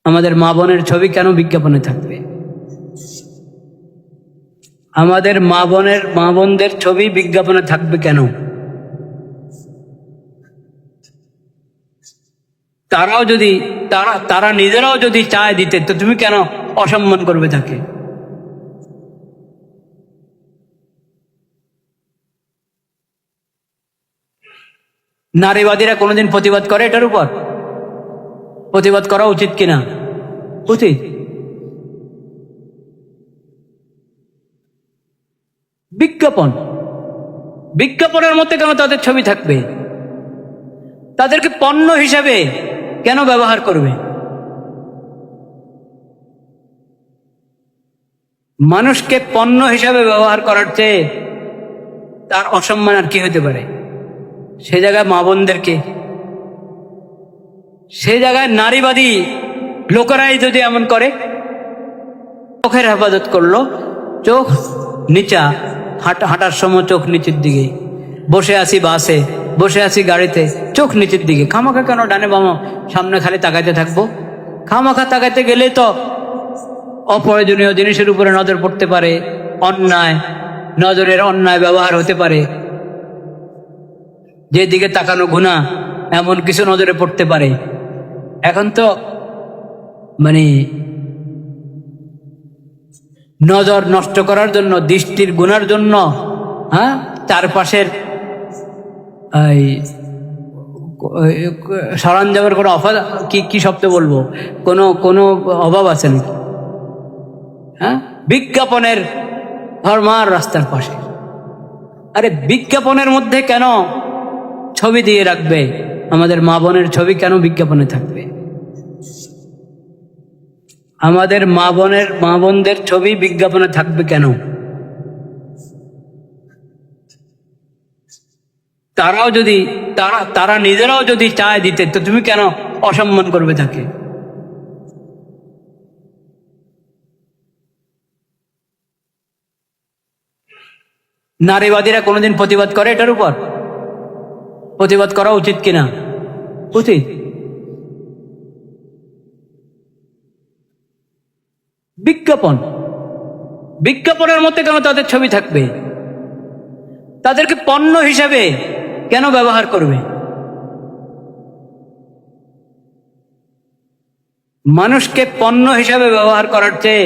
আমাদের মা বোনের ছবি কেন বিজ্ঞাপনে থাকবে? আমাদের মা বোনদের ছবি বিজ্ঞাপনে থাকবে কেন? তারাও যদি তারা নিজেরাও যদি চায় দিতে, তো তুমি কেন অসম্মান করবে তাকে? নারীবাদীরা কোনোদিন প্রতিবাদ করে এটার উপর? প্রতিবাদ করা উচিত কিনা? উচিত। বিজ্ঞাপনের মধ্যে কেন তাদের ছবি থাকবে? তাদেরকে পণ্য হিসাবে কেন ব্যবহার করবে? মানুষকে পণ্য হিসাবে ব্যবহার করার চেয়ে তার অসম্মান আর কি হতে পারে? সে জায়গায় মা বোনদেরকে, সে জায়গায় নারীবাদী লোকেরাই যদি এমন করে, চোখের হেফাজত করলো, চোখ নিচা, হাঁটার সময় চোখ নিচের দিকে, বসে আছি বাসে, বসে আছি গাড়িতে, চোখ নিচের দিকে, খামাখা কেন ডানে বামা সামনে খালি তাকাইতে থাকবো? খামাখা তাকাইতে গেলে তো অপ্রয়োজনীয় জিনিসের উপরে নজর পড়তে পারে, নজরের অন্যায় ব্যবহার হতে পারে, যেদিকে তাকানো গুনাহ এমন কিছু নজরে পড়তে পারে। এখন তো মানে নজর নষ্ট করার জন্য, দৃষ্টির গুনার জন্য, চারপাশের সরঞ্জামের কোনো কি শব্দ বলবো, কোনো অভাব আছে নাকি? বিজ্ঞাপনের ধর্মার রাস্তার পাশে, আরে বিজ্ঞাপনের মধ্যে কেন ছবি দিয়ে রাখবে? আমাদের মা বোনের ছবি কেন বিজ্ঞাপনে থাকবে? আমাদের মা বোনদের ছবি বিজ্ঞাপনে থাকবে কেন? তারা নিজেরাও যদি চায় দিতে, তো তুমি কেন অসম্মান করবে তাকে? নারীবাদীরা কোনোদিন প্রতিবাদ করে এটার উপর? প্রতিবাদ করা উচিত কিনা? উচিত। বিজ্ঞাপনের মধ্যে কেন তাদের ছবি থাকবে? তাদেরকে পণ্য হিসাবে কেন ব্যবহার করবে? মানুষকে পণ্য হিসাবে ব্যবহার করার চেয়ে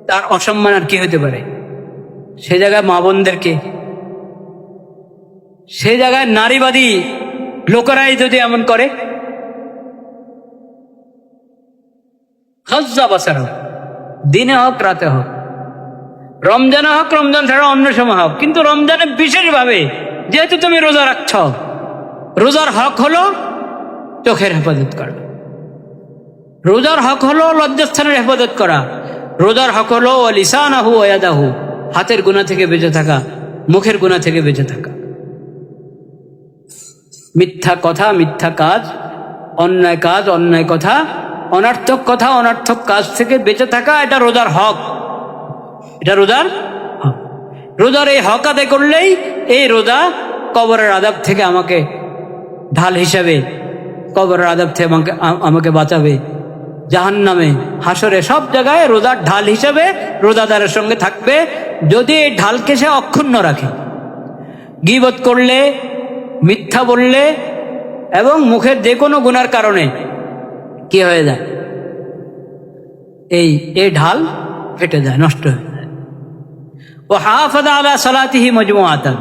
তার অসম্মান আর কি হতে পারে? সে জায়গায় মা বোনদেরকে, সে জায়গায় নারীবাদী লোকেরাই যদি এমন করে, খাজ্জা বাসার হোক, দিনে হোক রাতে হোক, রমজানে হোক, রমজান ছাড়া অন্য সময় হোক, কিন্তু রমজানে বিশেষভাবে, যেহেতু তুমি রোজা রাখছ, রোজার হক হলো চোখের হেফাজত করা, রোজার হক হলো লজ্জাস্থানের হেফাজত করা, রোজার হক হলো লিসানাহু ওয়া ইয়াদাহু, হাতের গুনাহ থেকে বেঁচে থাকা, মুখের গুনাহ থেকে বেঁচে থাকা, মিথ্যা কথা, মিথ্যা কাজ, অন্যায় কাজ, অন্যায় কথা, অনর্থক কথা, অনর্থক কাজ থেকে বেঁচে থাকা, এটা রোজার হক। এটা রোজার হক। রোজার এই হক আদায় করলেই এই রোজা কবরের আযাব থেকে আমাকে ঢাল হিসাবে, কবরের আযাব থেকে আমাকে বাঁচাবে, জাহান্নামে, হাসরে, সব জায়গায় রোজার ঢাল হিসাবে রোজাদারের সঙ্গে থাকবে, যদি এই ঢালকে সে অক্ষুণ্ণ রাখে। গীবত করলে, মিথ্যা বললে এবং মুখের যে কোনো গুনার কারণে কি হয়ে যায়? এই ঢাল ফেটে যায়, নষ্ট হয়ে যায়। ও হাফাযা আলা সালাতিহি মাজমুআতান,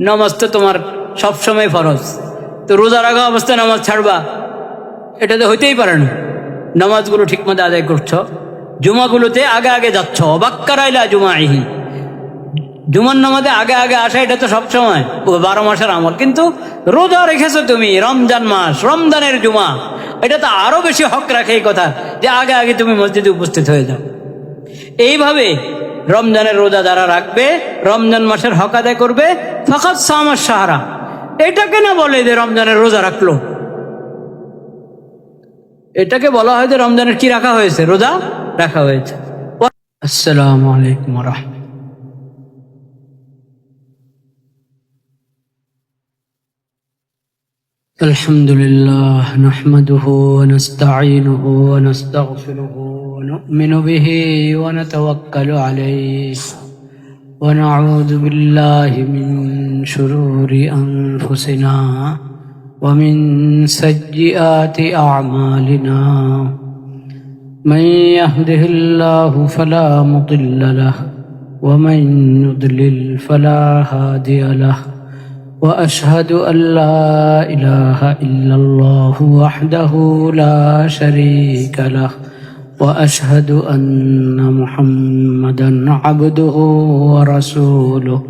নামাজ তো তোমার সবসময় ফরজ, তো রোজা রাখা অবস্থায় নামাজ ছাড়বা? এটা তো হইতেই পারে না। নামাজগুলো ঠিকমতো আদায় করছো, জুমাগুলোতে আগে আগে যাচ্ছ, অবাক্কারাইলা জুমাইহি, জুমার নামাজে আগে আগে আসা, এটা তো সবসময় 12 মাসের আমল, কিন্তু রোজা রেখেছো তুমি, রমজান মাস, রমজানের জুমা, এটা তো আরো বেশি হক রাখে এই কথা, যে আগে আগে তুমি মসজিদে উপস্থিত হয়ে যাও। এইভাবে রমজানের রোজা যারা রাখবে, রমজান মাসের হক আদায় করবে, ফাকাত সামা শাহরা, এটাকে না বলে যে রমজানের রোজা রাখলো, এটাকে বলা হয় যে রমজানের কি রাখা হয়েছে? রোজা রাখা হয়েছে। আসসালামু আলাইকুম ওয়া রাহমাতুল্লাহ। الحمد لله نحمده ونستعينه ونستغفره ونؤمن به ونتوكل عليه ونعوذ بالله من شرور أنفسنا ومن سيئات أعمالنا من يهده الله فلا مضل له ومن يضلل فلا هادي له وأشهد أن لا إله إلا الله وحده لا شريك له وأشهد أن محمدا عبده ورسوله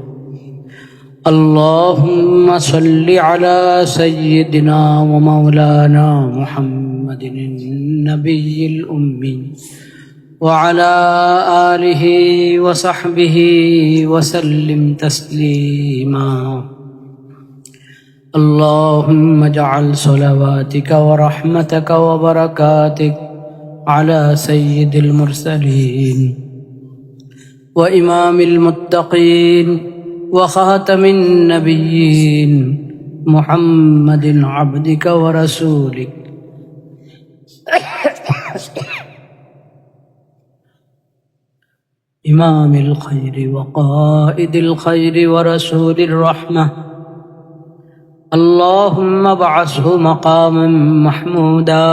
اللهم صل على سيدنا ومولانا محمد النبي الأمي وعلى آله وصحبه وسلم تسليما اللهم اجعل صلواتك ورحمتك وبركاتك على سيد المرسلين وإمام المتقين وخاتم النبيين محمد عبدك ورسولك إمام الخير وقائد الخير ورسول الرحمة اللهم ابعثه مقاما محمودا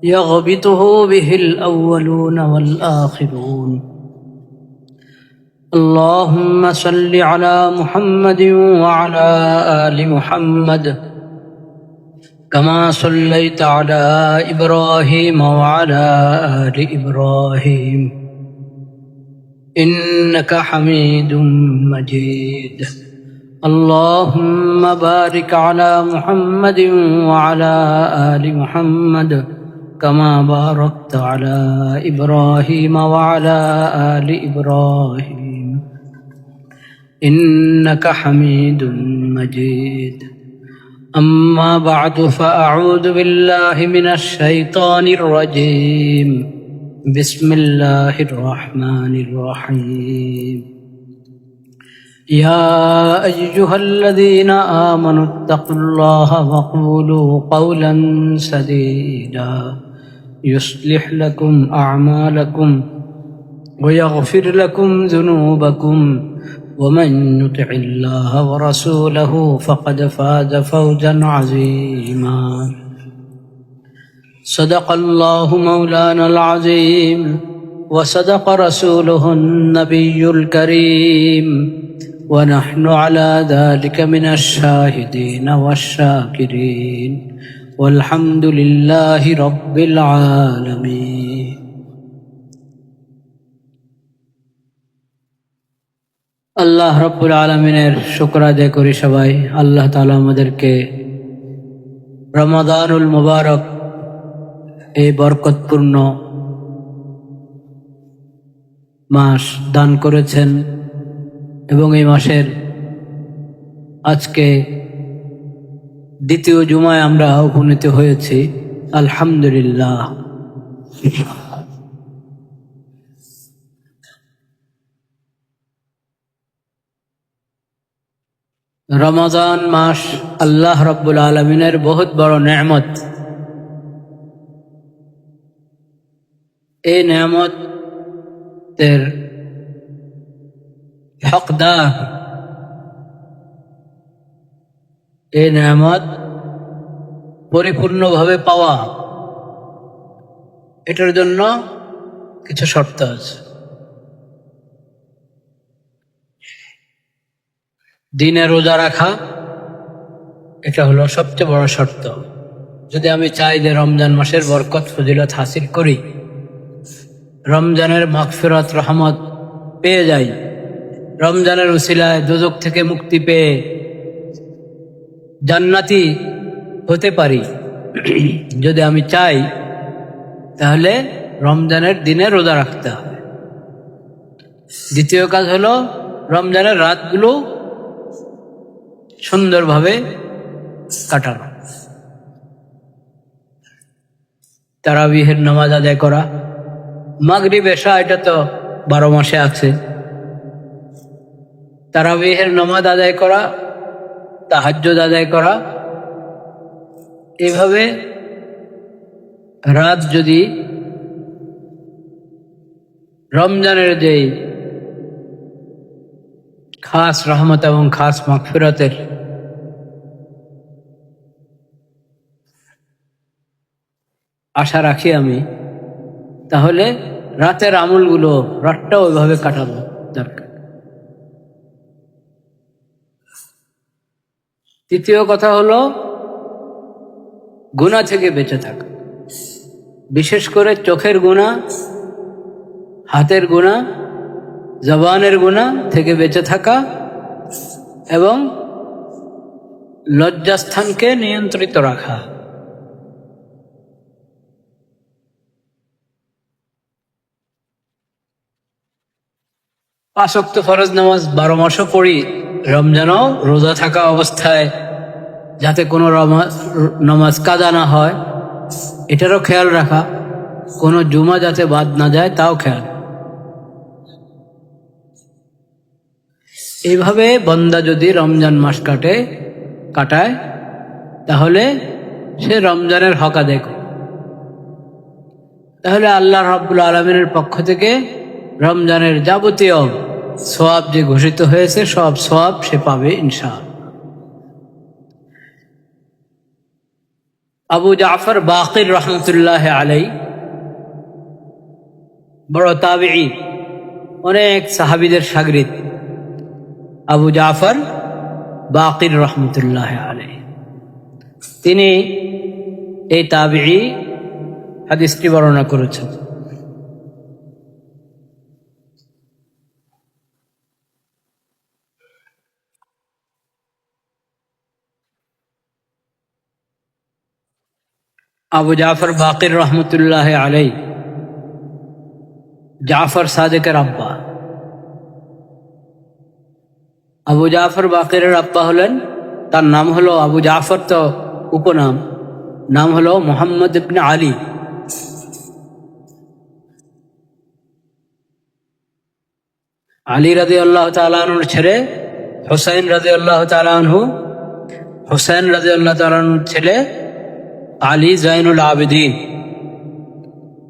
يغبطه به الأولون والآخرون اللهم صل على محمد وعلى آل محمد كما صليت على إبراهيم وعلى آل إبراهيم إنك حميد مجيد اللهم بارك على محمد وعلى آل محمد كما باركت على إبراهيم وعلى آل إبراهيم إنك حميد مجيد أما بعد فأعوذ بالله من الشيطان الرجيم بسم الله الرحمن الرحيم يا أيها الذين آمنوا اتقوا الله وقولوا قولا سديدا يصلح لكم أعمالكم ويغفر لكم ذنوبكم ومن يطع الله ورسوله فقد فاز فوزا عظيما صدق الله مولانا العظيم وصدق رسوله النبي الكريم ونحن على ذلك من الشاهدين والشاكرين والحمد لله رب العالمين আল্লাহ রব্বুল আলামিনের শুকর আদায় করি সবাই। আল্লাহ তাআলা আমাদেরকে রমাদানুল মুবারক এই বরকতপূর্ণ মাস দান করেছেন এবং এই মাসের আজকে দ্বিতীয় জুমায় আমরা উপনীত হয়েছি, আলহামদুলিল্লাহ। রমজান মাস আল্লাহ রব্বুল আলমিনের বহুত বড় নেয়ামত। এই নেয়ামতের হকদার, এই নেয়ামত পরিপূর্ণভাবে পাওয়া, এটার জন্য কিছু শর্ত আছে। দিনে রোজা রাখা, এটা হলো সবচেয়ে বড় শর্ত। যদি আমি চাই যে রমজান মাসের বরকত ফজিলত হাসিল করি, রমজানের মাগফিরাত রহমত পেয়ে যাই, রমজানের উসিলায় দোজখ থেকে মুক্তি পেয়ে জান্নাতি হতে পারি, যদি আমি চাই, তাহলে রমজানের দিনে রোজা রাখতে হবে। দ্বিতীয় কাজ হলো রমজানের রাতগুলো সুন্দরভাবে কাটানো, তারাবিহের নামাজ আদায় করা। মাগরিব এশা এটা তো 12 মাসে আছে। তারাবিহের নামাজ আদায় করা, তাহাজ্জুদ আদায় করা, এভাবে রাত যদি রমজানের যে খাস রহমত এবং খাস মাগফিরাতের আশা রাখি আমি, তাহলে রাতের আমলগুলো রাতটা ওইভাবে কাটানো দরকার। তৃতীয় কথা হলো গুনাহ থেকে বেঁচে থাকা, বিশেষ করে চোখের গুনাহ, হাতের গুনাহ, জবানের গুনাহ থেকে বেঁচে থাকা এবং লজ্জাস্থানকে নিয়ন্ত্রিত রাখা। পাঁচ ওয়াক্ত ফরজ নামাজ 12 মাসও পড়ি, রমজানও রোজা থাকা অবস্থায় যাতে কোনো নামাজ কাজা না হয় এটারও খেয়াল রাখা, কোনো জুমা যাতে বাদ না যায় তাও খেয়াল। এইভাবে বান্দা যদি রমজান মাস কাটায় তাহলে সে রমজানের হক আদায় করে, তাহলে আল্লাহ রাব্বুল আলামিনের পক্ষ থেকে রমজানের যাবতীয় সওয়াব যে ঘোষিত হয়েছে সব সওয়াব সে পাবে ইনশাআল্লাহ। আবু জাফর বাকির রহমতুল্লাহ আলাইহি বড় তাবিঈ, অনেক সাহাবীদের শাগরিদ আবু জাফর বাকির রহমতুল্লাহ আলাইহি, তিনি এই তাবিঈ হাদিসটি বর্ণনা করেছেন। আবু জাফর বাকির রহমতুল্লাহ আলাইহি জাফর সাদেকের আব্বা। আবু জাফর বাকিরের আব্বা হলেন, তার নাম হলো আবু জাফর, তো উপনাম, নাম হলো মোহাম্মদ ইবনে আলী। আলী রাদিয়াল্লাহু তাআলা আনহুর ছেলে হুসাইন রাদিয়াল্লাহু তাআলা আনহু, হুসাইন রাদিয়াল্লাহু তাআলা আনহুর ছেলে আলী জাইনুল আবেদিন,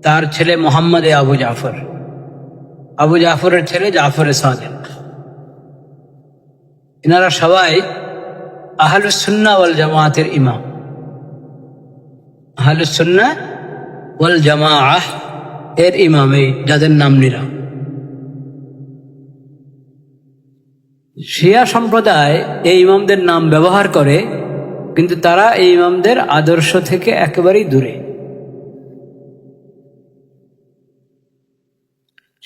তার ছেলে মোহাম্মদ আবু জাফর, আবু জাফরের ছেলে জাফর সাদেক। এনারা সবাই আহলুস সুন্নাহ ওয়াল জামাতের ইমাম। আহলুস সুন্নাহ ওয়াল জামাআহ এর ইমাম এই যাদের নাম নিলাম। শিয়া সম্প্রদায় এই ইমামদের নাম ব্যবহার করে, কিন্তু তারা এই ইমামদের আদর্শ থেকে একেবারেই দূরে।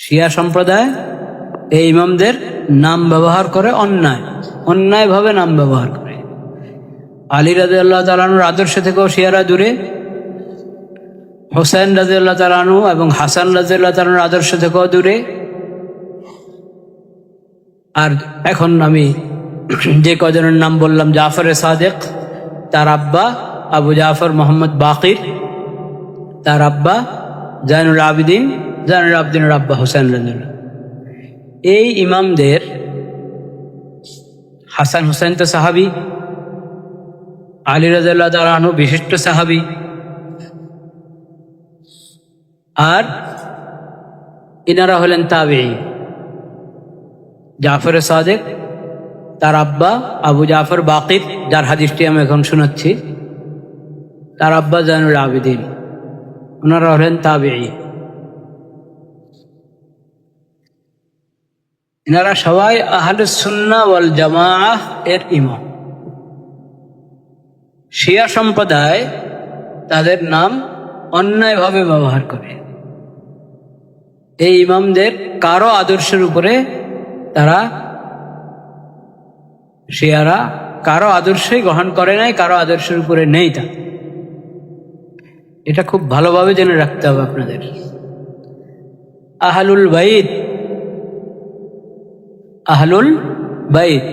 শিয়া সম্প্রদায় এই ইমামদের নাম ব্যবহার করে অন্যায়ভাবে নাম ব্যবহার করে। আলী রাদিয়াল্লাহু তাআলা আনহুর আদর্শ থেকেও শিয়ারা দূরে, হুসাইন রাদিয়াল্লাহু তাআলা আনহু এবং হাসান রাদিয়াল্লাহু তাআলা আনহুর আদর্শ থেকেও দূরে। আর এখন আমি যে কজনের নাম বললাম, জাফর সাদেক, তার আব্বা আবু জাফর মোহাম্মদ বাকির, তার আব্বা জাইনুল আবেদিন, জাইনুল আবেদিনের আব্বা হুসাইন রাদিয়াল্লাহু। এই ইমামদের হাসান হুসাইন তো সাহাবী, আলী রাদিয়াল্লাহু তাআলা আনহু বিশিষ্ট সাহাবী, আর ইনারা হলেন তাবিঈ। জাফর সাদেক, তার আব্বা আবু জাফর বাকির, যার হাদিসটি আমি এখন শোনাচ্ছি, তার আব্বা জাইনুল আবেদিন, ওনারা হলেন তাবিঈ। এনারা সবাই আহলুস সুন্নাহ ওয়াল জামাআহ এর ইমাম। শিয়া সম্প্রদায় তাদের নাম অন্যায়ভাবে ব্যবহার করে। এই ইমামদের কারো আদর্শের উপরে তারা, শিয়ারা কারো আদর্শই গ্রহণ করে নাই, কারো আদর্শের উপরে নেই তা। এটা খুব ভালোভাবে জেনে রাখতে হবে আপনাদের। আহলুল বাইত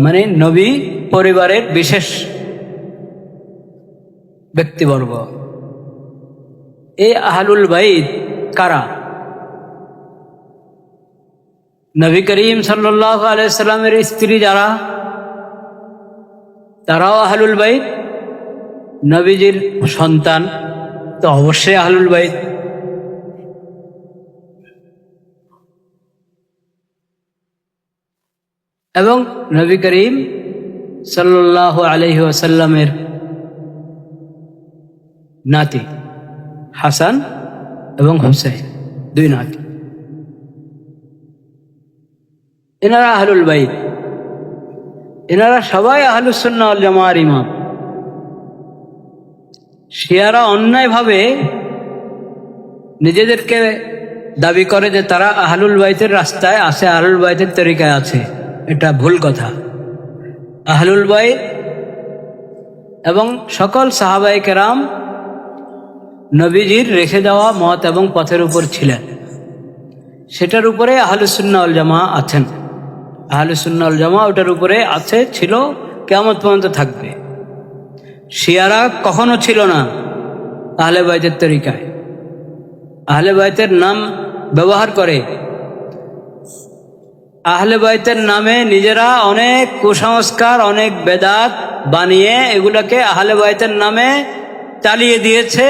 মানে নবী পরিবারের বিশেষ ব্যক্তিবর্গ। এই আহলুল বাইত কারা? নবী করিম সাল্লাল্লাহু আলাইহি সাল্লামের স্ত্রী যারা, তারাও আহলুল বাইত, নবীজির সন্তান, তো অবশ্যই আহলুল বাইত। এবং নবী করিম সাল্লাল্লাহু আলাইহি ওয়াসাল্লামের নাতি হাসান এবং হুসাইন, দুই নাতি, এনারা আহলুল বাইত। এনারা সবাই আহলুস সুন্নাহ ওয়াল জামাআর ইমাম। শিয়ারা অন্যায়ভাবে নিজেদেরকে দাবি করে যে তারা আহলুল বাইতের রাস্তায় আছে, আহলুল বাইতের তরিকায় আছে। এটা ভুল কথা। আহলুল বাইত এবং সকল সাহাবায়ে কেরাম নবীজির রেখে দেওয়া মত এবং পথের উপর ছিলেন, সেটার উপরে আহলুস সুন্নাহ ওয়াল জামাআহ আছেন। আহলুস সুন্নাহ ওয়াল জামাআহ ওটার উপরে আছে, ছিল, কিয়ামত পর্যন্ত থাকবে। শিয়ারা কখনো ছিল না আহলে বাইতের তরিকায়। আহলে বাইতের নাম ব্যবহার করে, আহলে বাইতের নামে নিজেরা অনেক কুসংস্কার, অনেক বেদাত বানিয়ে এগুলোকে আহলে বাইতের নামে চালিয়ে দিয়েছে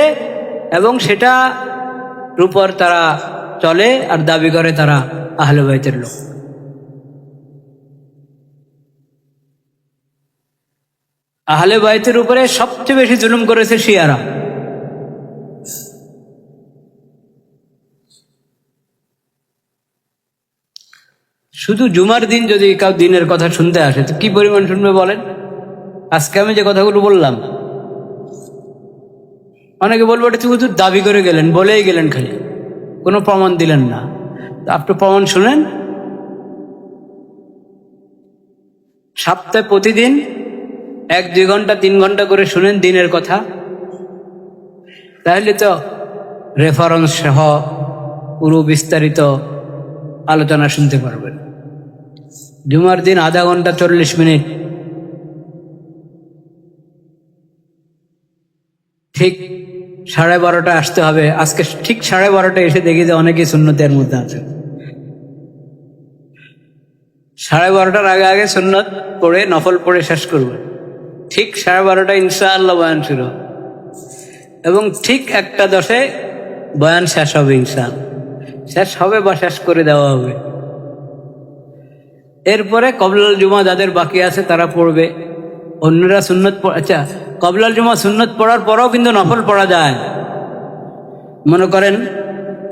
এবং সেটার উপর তারা চলে আর দাবি করে তারা আহলে বাইতের লোক। আহলে বাইতের উপরে সবচেয়ে বেশি জুলুম করেছে শিয়ারা। শুধু জুমার দিন যদি কাউ দিনের কথা শুনতে আসে তো কি পরিমাণ শুনবে বলেন? আজকে আমি যে কথাগুলো বললাম, অনেকে বলবো এটা শুধু দাবি করে গেলেন, বলেই গেলেন, খালি কোনো প্রমাণ দিলেন না। আপনি প্রমাণ শুনেন। সপ্তাহে প্রতিদিন 1-2 ঘন্টা 3 ঘন্টা করে শুনেন দিনের কথা, তাহলে তো রেফারেন্স সহ পুরো বিস্তারিত আলোচনা শুনতে পারবেন। জুমার দিন আধা ঘন্টা 40 মিনিট, ঠিক 12:30 আসতে হবে। আজকে ঠিক 12:30 এসে দেখি যে অনেকেই সুন্নতের মধ্যে আছে। 12:30 আগে আগে সুন্নত পড়ে, নফল পড়ে শেষ করবে। ঠিক 12:30 ইনশাআল্লাহ বয়ান শুরু, এবং ঠিক 1:10 বয়ান শেষ হবে। ইনশাআল্লাহ শেষ হবে বা শেষ করে দেওয়া হবে। এরপরে কবলাল জুমা যাদের বাকি আছে তারা পড়বে, অন্যরা সুন্নত। আচ্ছা, কবলাল জুমা সুন্নত পড়ার পরেও কিন্তু নফল পড়া যায়। মনে করেন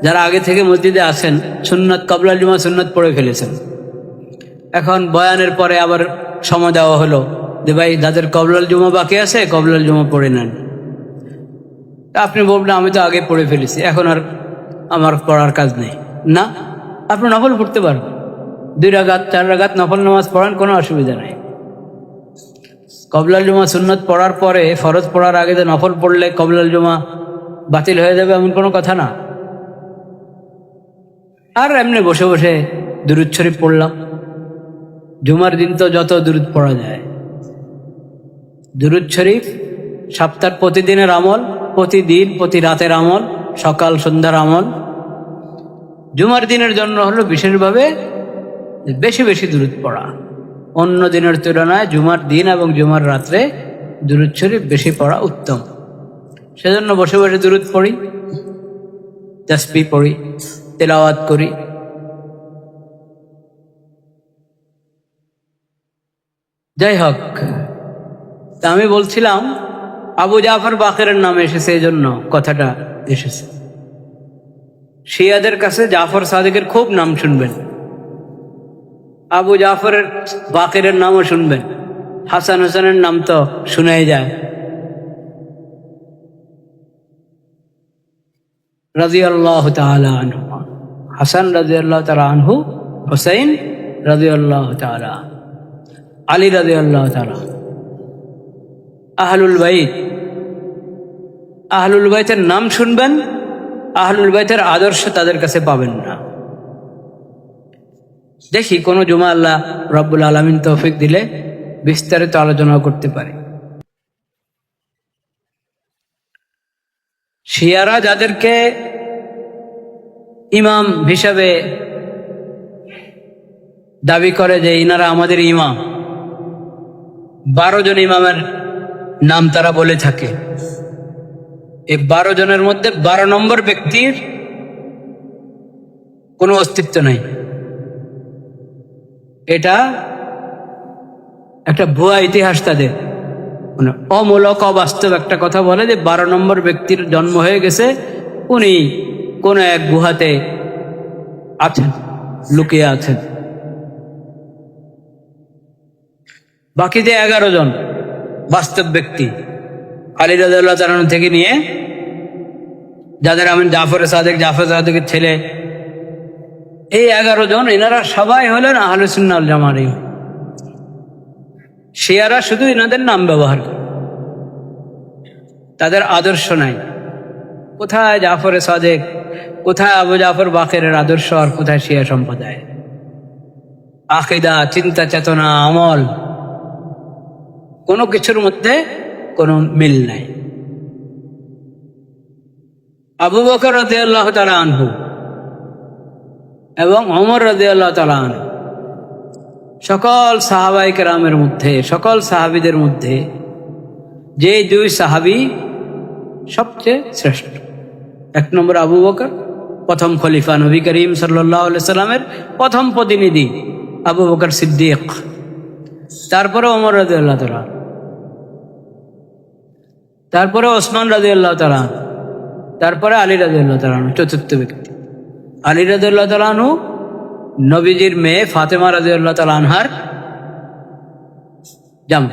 যারা আগে থেকে মসজিদে আছেন, সুন্নত কবলাল জুমা সুন্নত পড়ে ফেলেছেন, এখন বয়ানের পরে আবার সময় দেওয়া হলো যে ভাই যাদের কবলাল জুমা বাকি আছে কবলাল জুমা পড়ে নেন। আপনি বলবেন আমি তো আগে পড়ে ফেলেছি, এখন আর আমার পড়ার কাজ নেই। না, আপনি নফল পড়তে পারবেন। 2 রাকাত 4 রাকাত নফল নামাজ পড়ান, কোনো অসুবিধা নেই। কবলাল জুমা সুন্নত পড়ার পরে ফরজ পড়ার আগে যে নফল পড়লে কবলাল জুমা বাতিল হয়ে যাবে এমন কোনো কথা না। আর এমনি বসে বসে দুরূদ শরীফ পড়লাম। জুমার দিন তো যত দুরূদ পড়া যায়, দুরূদ শরীফ সপ্তাহের প্রতিদিনের আমল, প্রতিদিন প্রতি রাতের আমল, সকাল সন্ধ্যার আমল। জুমার দিনের জন্য হলো বিশেষভাবে বেশি বেশি দুরূদ পড়া। অন্য দিনের তুলনায় জুমার দিন এবং জুমার রাত্রে দুরূদ শরীফ বেশি পড়া উত্তম। সেজন্য বসে বসে দুরূদ পড়ি, তাসবিহ পড়ি, তেলাওয়াত করি। যাই হোক, তা আমি বলছিলাম আবু জাফর বাকেরের নাম এসেছে, এই জন্য কথাটা এসেছে। শিয়াদের কাছে জাফর সাদিকের খুব নাম শুনবেন, আবু জাফরের বাকেরের নামও শুনবেন, হাসান হোসেনের নাম তো শুনাই যায়। রাদিয়াল্লাহু তাআলা আনহু, হাসান রাদিয়াল্লাহু তাআলা আনহু, হুসাইন রাদিয়াল্লাহু তাআলা, আলী রাদিয়াল্লাহু তাআলা। আহলুল বাইত, আহলুল বাইতের নাম শুনবেন, আহলুল বাইতের আদর্শ তাদের কাছে পাবেন না। দেখি কোন জুমা আল্লাহ রব্বুল আলামিন তৌফিক দিলে বিস্তারিত আলোচনা করতে পারি। শিয়ারা যাদেরকে ইমাম হিসাবে দাবি করে যে ইনারা আমাদের ইমাম, 12 জন ইমামের নাম তারা বলে থাকে। এই 12 জনের মধ্যে 12 নম্বর ব্যক্তির কোনো অস্তিত্ব নাই। এটা একটা ভুয়া ইতিহাস তাদের, মানে অমূলক অবাস্তব একটা কথা বলে যে 12 নম্বর ব্যক্তির জন্ম হয়ে গেছে, উনি কোন এক গুহাতে আছেন, লুকিয়ে আছেন। বাকি যে 11 জন বাস্তব ব্যক্তি, আলী রাদিয়াল্লাহু তাআলা আনহু থেকে নিয়ে, যাদের আমি জাফর সাদেকের ছেলে, এই 11 জন, এনারা সবাই হলেন আহলে সুন্নাহ ওয়াল জামাত। শিয়ারা শুধু এনাদের নাম ব্যবহার করে, তাদের আদর্শ নাই। কোথায় জাফর সাদেক, কোথায় আবু জাফর বাকেরের আদর্শ, আর কোথায় শিয়া সম্প্রদায়? আকীদা, চিন্তা চেতনা, আমল, কোনো কিছুর মধ্যে কোনো মিল নাই। আবু বকর রাদিয়াল্লাহু তাআলা আনহু এবং ওমর রাদিয়াল্লাহু তাআলা আনহু, সকল সাহাবায়ে কেরামের মধ্যে, সকল সাহাবীদের মধ্যে যে 2 সাহাবী সবচেয়ে শ্রেষ্ঠ। 1 নম্বর আবু বকর, প্রথম খলিফা, নবী করিম সাল্লাল্লাহু আলাইহি সাল্লামের প্রথম প্রতিনিধি আবু বকর সিদ্দিক। তারপরে ওমর রাদিয়াল্লাহু তাআলা, তারপরে ওসমান রাদিয়াল্লাহু তাআলা, তারপরে আলী রাদিয়াল্লাহু তাআলা, চতুর্থ ব্যক্তি। আলী রাদিয়াল্লাহু তাআলা নবীজির মেয়ে ফাতেমা রাদিয়াল্লাহু তাআলা আনহার জামা।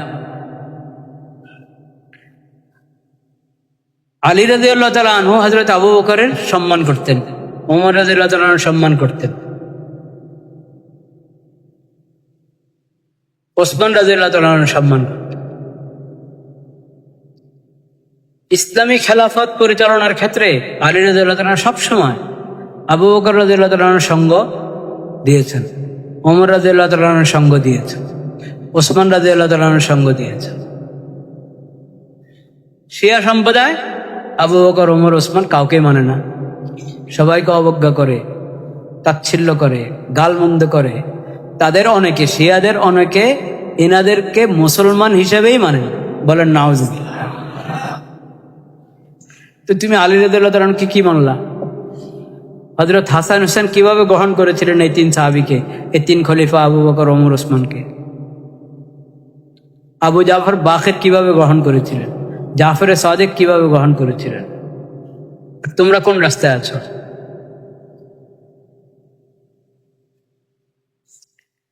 আলী রাদিয়াল্লাহু তাআলা আনহু হযরত আবু বকরের সম্মান করতেন, ওমর রাদিয়াল্লাহু তাআলা আনহুর সম্মান করতেন, ওসমান রাদিয়াল্লাহু তাআলা আনহুর সম্মান করতেন। ইসলামী খেলাফত পরিচালনার ক্ষেত্রে আলী রাদিয়াল্লাহু তাআলা সবসময় আবু বকর রাদিয়াল্লাহু তাআলা আনহুর সঙ্গ দিয়েছেন, ওমর রাদিয়াল্লাহু তাআলা আনহুর সঙ্গ দিয়েছেন, ওসমান রাদিয়াল্লাহু তাআলা আনহুর সঙ্গ দিয়েছেন। শিয়া সম্প্রদায় আবু বকর, ওমর, ওসমান কাউকে মানে না, সবাইকে অবজ্ঞা করে, তাচ্ছিল্য করে, গালমন্দ করে। তাদের অনেকে, শিয়াদের অনেকে এনাদেরকে মুসলমান হিসেবেই মানে, বলেন নাউজুবিল্লাহ। তো তুমি আলী রাদিয়াল্লাহু তাআলা আনহুকে কি মানলা? হযরত হাসান হুসেন কিভাবে গ্রহণ করেছিলেন এই 3 সাহাবীকে, এই 3 খলিফা আবু বকর, ওমর, ওসমানকে? আবু জাফর বাকের কিভাবে গ্রহণ করেছিলেন? জাফর সাদেক কিভাবে গ্রহণ করেছিলেন? তোমরা কোন রাস্তায় আছো?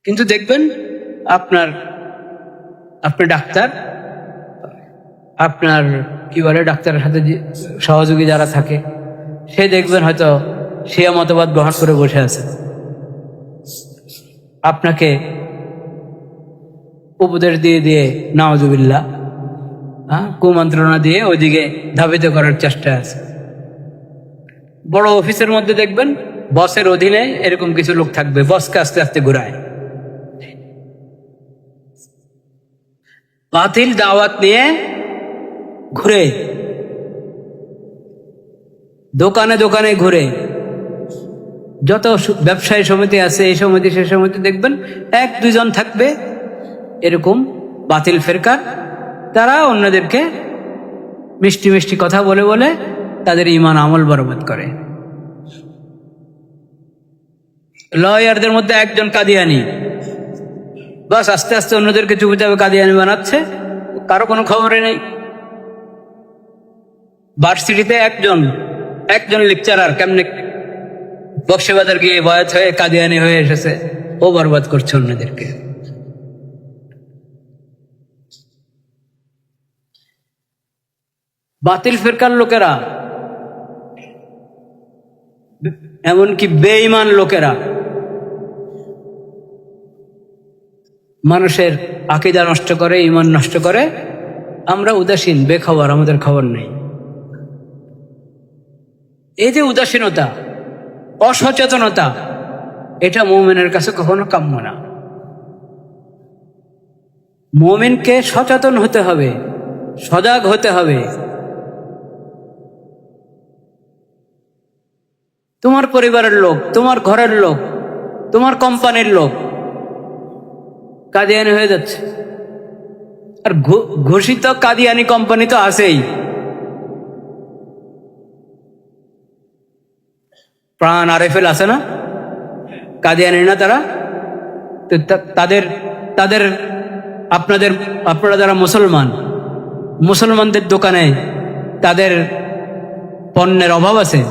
কিন্তু দেখবেন আপনি ডাক্তার, আপনার কি বলে, ডাক্তারের সাথে সহযোগী যারা থাকে, সে দেখবেন হয়তো শিয়া মতবাদ গ্রহণ করে বসে আছে, আপনাকে উপদেশ দিয়ে দিয়ে নাউজুবিল্লাহ, কুমন্ত্রণা দিয়ে ওইদিকে ধাবিত করার চেষ্টা আছে। বড় অফিসের মধ্যে দেখবেন বসের অধীনে এরকম কিছু লোক থাকবে, বসকে আস্তে আস্তে ঘুরায়, বাতিল দাওয়াত নিয়ে ঘুরে, দোকানে দোকানে ঘুরে। যত ব্যবসায়ী সমিতি আছে, এই সমিতি সেই সমিতি, দেখবেন 1-2 জন থাকবে এরকম বাতিল ফেরকার, তারা অন্যদেরকে মিষ্টি মিষ্টি কথা বলে বলে তাদের ঈমান আমল বরবাদ করে। লয়ারদের মধ্যে একজন কাদিয়ানি, বাস আস্তে আস্তে অন্যদেরকে চুপচাপে কাদিয়ানি বানাচ্ছে, কারো কোনো খবরে নেই। ভার্সিটিতে একজন লেকচারার কেমনে বক্সবাজার গিয়ে বয়াত হয়ে কাদিয়ানি হয়ে এসেছে, ও বরবাদ করছে অন্যদেরকে। বাতিল ফিরকার লোকেরা, এমনকি বেঈমান লোকেরা মানুষের আকীদা নষ্ট করে, ঈমান নষ্ট করে। আমরা উদাসীন, বেখবর, আমাদের খবর নেই। এই যে উদাসীনতা, অসচেতনতা, এটা মুমিনের কাছে কখনো কাম্য না। মুমিনকে সচেতন হতে হবে, সজাগ হতে হবে। তোমার পরিবারের লোক, তোমার ঘরের লোক, তোমার কোম্পানির লোক কাদিয়ানি হয়ে যাচ্ছে, আর ঘোষিত কাদিয়ানি কোম্পানি তো আছেই। প্রাণ আরএফএল আছে না, কাদিয়ানি না তারা? তো তাদের তাদের আপনারা যারা মুসলমানদের দোকানে তাদের পণ্যের অভাব আছে?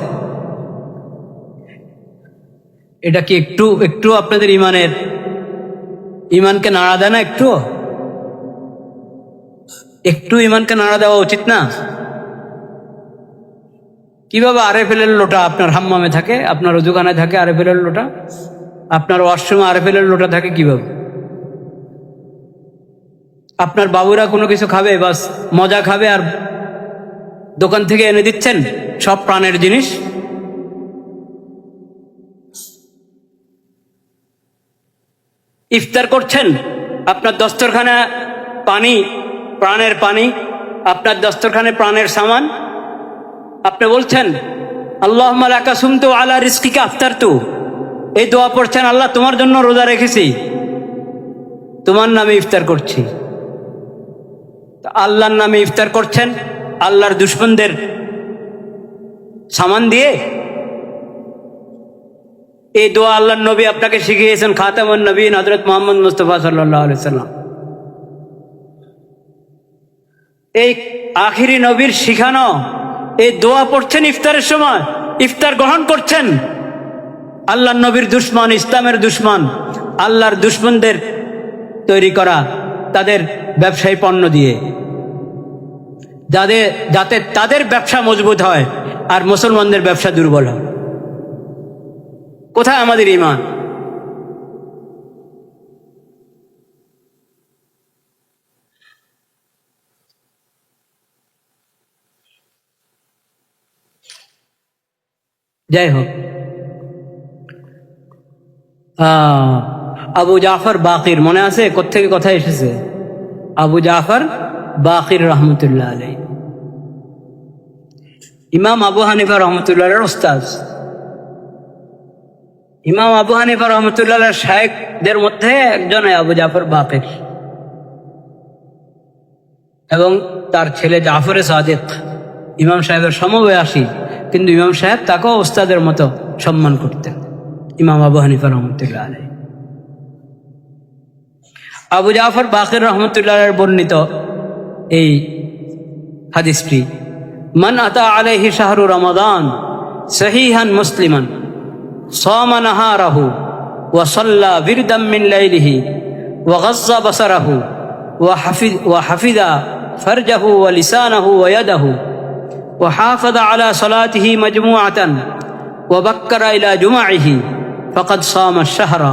এটা কি একটু আপনাদের ইমানকে নাড়া দেয় না? একটু ইমানকে নাড়া দেওয়া উচিত না? কিভাবে আরএফএল এর লোটা আপনার হাম্মামে থাকে, আপনার ওযুখানায় থাকে আরএফএল এর লোটা, আপনার ওয়াশরুমে আরএফএল এর লোটা থাকে কিভাবে? আপনার বাবুরা কোনো কিছু খাবে, বাস মজা খাবে আর দোকান থেকে এনে দিচ্ছেন সব প্রাণের জিনিস। ইফতার করছেন, আপনার দস্তরখানে পানি, প্রাণের পানি, আপনার দস্তরখানে প্রাণের সামান। আপনি বলছেন আল্লাহুম্মা লাকা সুমতু আলা রিজকিকা আফতারতু, এই দোয়া পড়ছেন, আল্লাহ তোমার জন্য রোজা রেখেছি, তোমার নামে ইফতার করছি। আল্লাহর নামে ইফতার করছেন আল্লাহর দুশমনদের সামান দিয়ে। এই দোয়া আল্লাহর নবী আপনাকে শিখিয়েছেন, খাতামুন নবীন হযরত মুহাম্মদ মুস্তাফা সাল্লাল্লাহু আলাইহি সাল্লাম। এই আখিরি নবীর শিখানো এই দোয়া পড়ছেন ইফতারের সময়, ইফতার গ্রহণ করছেন আল্লাহর নবীর দুশমন, ইসলামের দুশমন, আল্লাহর দুশমনদের তৈরি করা তাদের ব্যবসায়ী পণ্য দিয়ে, যাতে তাদের ব্যবসা মজবুত হয় আর মুসলমানদের ব্যবসা দুর্বল হয়। কোথায় আমাদের ঈমান? যাই হোক, আবু জাফর বাকির মনে আছে কোত্থেকে কথা এসেছে? আবু জাফর বাকির রহমতুল্লাহ আলাইহি, ইমাম আবু হানিফা রহমতুল্লাহর ওস্তাদ। ইমাম আবু হানিফা রহমতুল্লাহর শায়েখদের মধ্যে একজন আবু জাফর বাকির, এবং তার ছেলে জাফরে সাদিক ইমাম সাহেবের সমবয়সী, কিন্তু ইমাম সাহেব তাকেও ওস্তাদের মতো সম্মান করতেন, ইমাম আবু হানিফা রহমতুল্লাহ আলাইহি। আবু জাফর বাকির রহমতুল্লাহর বর্ণিত এই হাদিসটি, মান আতা আলাইহি শাহরু রমাদান সহিহান মুসলিমান সামা নাহারাহু ওয়া সাল্লা বিরদাম মিন লাইলিহি ওয়া গাজ্জা বাসারাহু ওয়া হাফিদা ফারজাহু ওয়া লিসানাহু ওয়া ইয়াদাহু ওয়া হাফাযা আলা সালাতিহি মাজমুআতান ওয়া বাক্কারা ইলা জুমাইহি ফাকাদ সামা আশ-শাহরা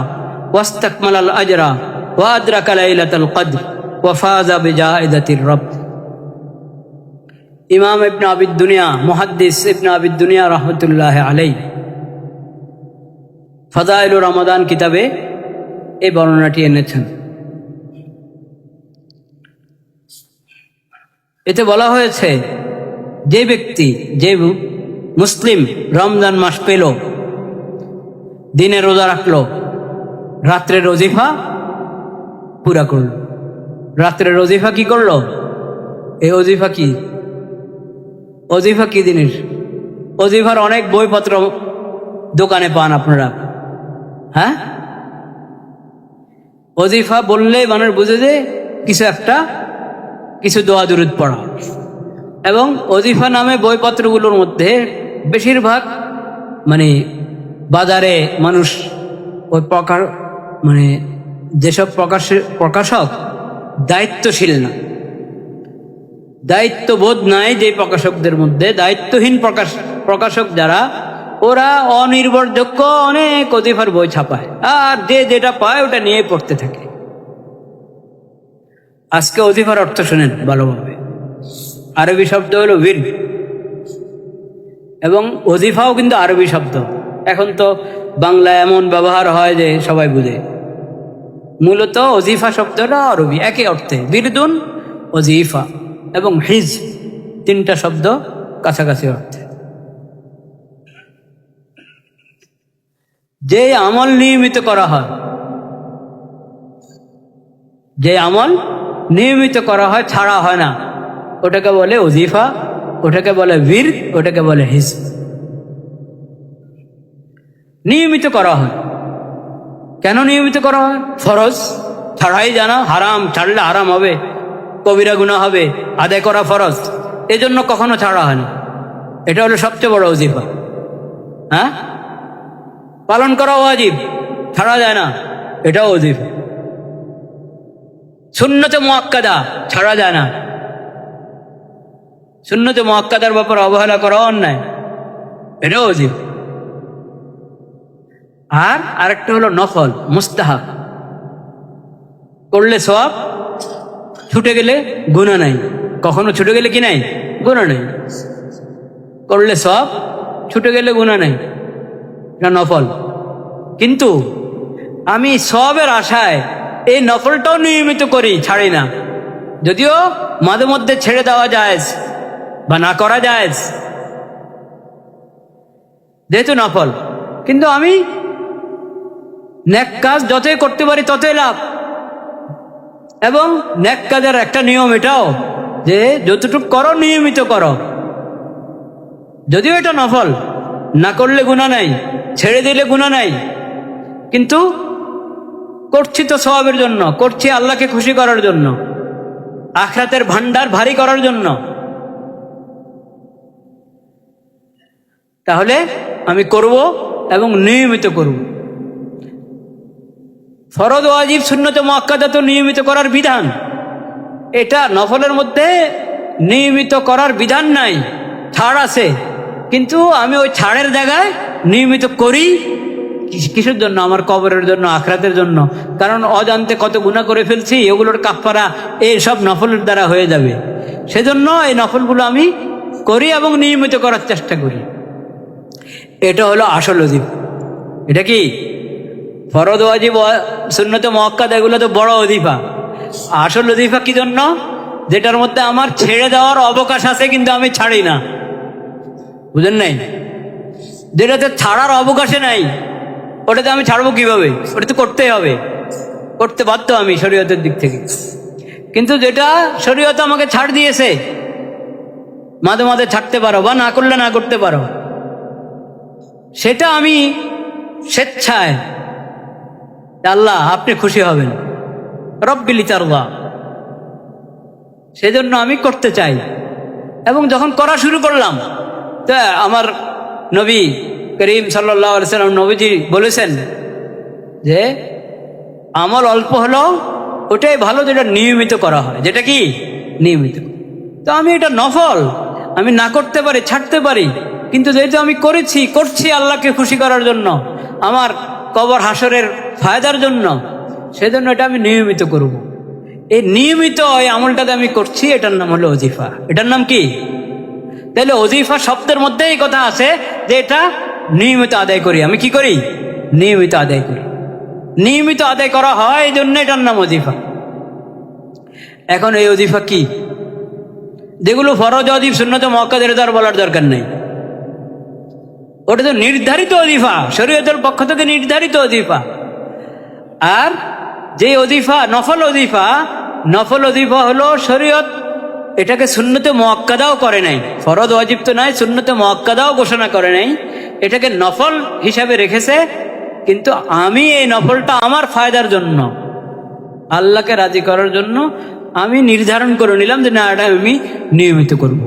ওয়াস্তাকমালা আল-আজরা ওয়া আদরাকা লাইলাতাল কদর ওয়া ফাযা বিজাইদাতির রব। ইমাম ইবনে আবিদ দুনিয়া, মুহাদ্দিস ইবনে আবিদ দুনিয়া রহমতুল্লাহ আলাইহি ফাদাইলুর রমাদান কিতাবে এই বর্ণনাটি এনেছেন। এতে বলা হয়েছে, যে ব্যক্তি, যে মুসলিম রমজান মাস পেল, দিনে রোজা রাখলো, রাত্রের ওজিফা পুরা করল। রাত্রের ওজিফা কি করলো? এই ওজিফা কি? ওজিফা কি জিনিস? ওজিফার অনেক বইপত্র দোকানে পান আপনারা। হ্যাঁ, ওজিফা বললে মানুষ বুঝে যে কিছু দোয়া দুরূদ পড়া। এবং ওজিফা নামে বইপত্রগুলোর মধ্যে বেশিরভাগ বাজারে মানুষ ওই যেসব প্রকাশক দায়িত্বশীল না, দায়িত্ববোধ নাই, যে প্রকাশকদের মধ্যে দায়িত্বহীন প্রকাশক যারা, ওরা অনির্ভরযোগ্য অনেক ওজিফার বই ছাপায়, আর যে যেটা পায় ওটা নিয়ে পড়তে থাকে। আজকে ওজিফার অর্থ শুনেন ভালোভাবে। আরবি শব্দ হলো বীর, এবং ওজিফাও কিন্তু আরবি শব্দ। এখন তো বাংলায় এমন ব্যবহার হয় যে সবাই বুঝে, মূলত ওজিফা শব্দটা আরবি, একই অর্থে। বিরদুন, ওজিফা এবং হিজ, তিনটা শব্দ কাছাকাছি অর্থে। যে আমল নিয়মিত করা হয়, যে আমল নিয়মিত করা হয়, ছাড়া হয় না। ওটাকে বলে ওজিফা, ওটাকে বলে বীর, ওটাকে বলে হিজব। নিয়মিত করা হয়। কেন নিয়মিত করা হয়? ফরজ ছাড়াই জানা হারাম, ছাড়লে হারাম হবে, কবিরা গুনাহ হবে, আদায় করা ফরজ, এজন্য কখনো ছাড়া হয় না। এটা হলো সবচেয়ে বড় ওজিফা। হ্যাঁ, পালন করা ওয়াজিব, ছাড়া যায় না, এটাও ওজিফা। সুন্নতে মুআক্কাদা ছাড়া যায় না, সুন্নতে মুআক্কাদার ব্যাপারে অবহেলা করা অন্যায়, এটাও ওজিফা। আর আরেকটা হলো নফল, মুস্তাহাব, করলে সওয়াব, ছুটে গেলে গুনাহ নাই। কখনো ছুটে গেলে কি নাই? গুনাহ নাই। করলে সওয়াব, ছুটে গেলে গুনাহ নাই, এটা নফল। কিন্তু আমি সওয়াবের আশায় এই নফলটাও নিয়মিত করি, ছাড়ি না। যদিও মাঝে মধ্যে ছেড়ে দেওয়া যায় বা না করা যায়, যেহেতু নফল, কিন্তু আমি নেক কাজ যতই করতে পারি ততই লাভ। এবং নেক কাজের একটা নিয়ম এটাও যে যতটুকু করো নিয়মিত করো। যদিও এটা নফল, না করলে গুনাহ নাই, ছেড়ে দিলে গুনাহ নাই, কিন্তু করছি তো সওয়াবের জন্য, করছি আল্লাহকে খুশি করার জন্য, আখিরাতের ভান্ডার ভারী করার জন্য। তাহলে আমি করব এবং নিয়মিত করব। ফরজ, ওয়াজিব, সুন্নতে মুআক্কাদা তো নিয়মিত করার বিধান। এটা নফলের মধ্যে নিয়মিত করার বিধান নাই, ছাড় আছে, কিন্তু আমি ওই ছাড়ের জায়গায় নিয়মিত করি। কিসের জন্য? আমার কবরের জন্য, আখিরাতের জন্য। কারণ অজান্তে কত গুনাহ করে ফেলছি, এগুলোর কাফারা এই সব নফলের দ্বারা হয়ে যাবে। সেজন্য এই নফলগুলো আমি করি এবং নিয়মিত করার চেষ্টা করি। এটা হলো আসল ওজিফা। এটা কি? ফরজ, ওয়াজিব, সুন্নতে মুআক্কাদা এগুলো তো বড় ওজিফা। আসল ওজিফা কি জন্য? যেটার মধ্যে আমার ছেড়ে দেওয়ার অবকাশ আছে কিন্তু আমি ছাড়ি না। বুঝেন নাই? যেটাতে ছাড়ার অবকাশে নাই, ওটাতে আমি ছাড়বো কিভাবে? ওটা তো করতেই হবে, করতে বাধ্য আমি শরীয়তের দিক থেকে। কিন্তু যেটা শরীয়ত আমাকে ছাড় দিয়েছে, মাঝে মাঝে ছাড়তে পারো বা না করলে না করতে পারো, সেটা আমি স্বেচ্ছায়, আল্লাহ আপনি খুশি হবেন, রব্বিল তারদা, সেজন্য আমি করতে চাই। এবং যখন করা শুরু করলাম, তা আমার নবী করিম সাল্লাল্লাহু আলাইহি ওয়াসাল্লাম নবীজি বলেছেন যে আমল অল্প হলো ওটাই ভালো যেটা নিয়মিত করা হয়। যেটা কি? নিয়মিত। তো আমি এটা নফল, আমি না করতে পারি, ছাড়তে পারি, কিন্তু যেহেতু আমি করছি আল্লাহকে খুশি করার জন্য, আমার কবর হাসরের ফায়দার জন্য, সেজন্য এটা আমি নিয়মিত করব। এই নিয়মিত এই আমলটাতে আমি করছি, এটার নাম হলো ওজিফা। এটার নাম কি? তাহলে ওজিফা শব্দের মধ্যে এই কথা আছে যে এটা নিয়মিত আদায় করি। আমি কি করি? নিয়মিত আদায় করি। নিয়মিত আদায় করা হয়, এই জন্য এটার নাম ওজিফা। এখন এই ওজিফা কি? যেগুলো ফরজ, ওয়াজিব, সুন্নতে মুআক্কাদা, এর দ্বারা বলার দরকার নেই। ওটা তো নির্ধারিত ওজিফা, শরীয়তের পক্ষ থেকে নির্ধারিত ওজিফা। আর যে ওজিফা নফল ওজিফা, নফল ওজিফা হলো শরীয়ত এটাকে সুন্নতে মুআক্কাদাও করে নাই। ফরজ, ওয়াজিব তো নাই, সুন্নতে মুআক্কাদাও ঘোষণা করে নাই, এটাকে নফল হিসাবে রেখেছে। কিন্তু আমি এই নফলটা আমার ফায়দার জন্য, আল্লাহকে রাজি করার জন্য আমি নির্ধারণ করে নিলাম যে না, এটা আমি নিয়মিত করব।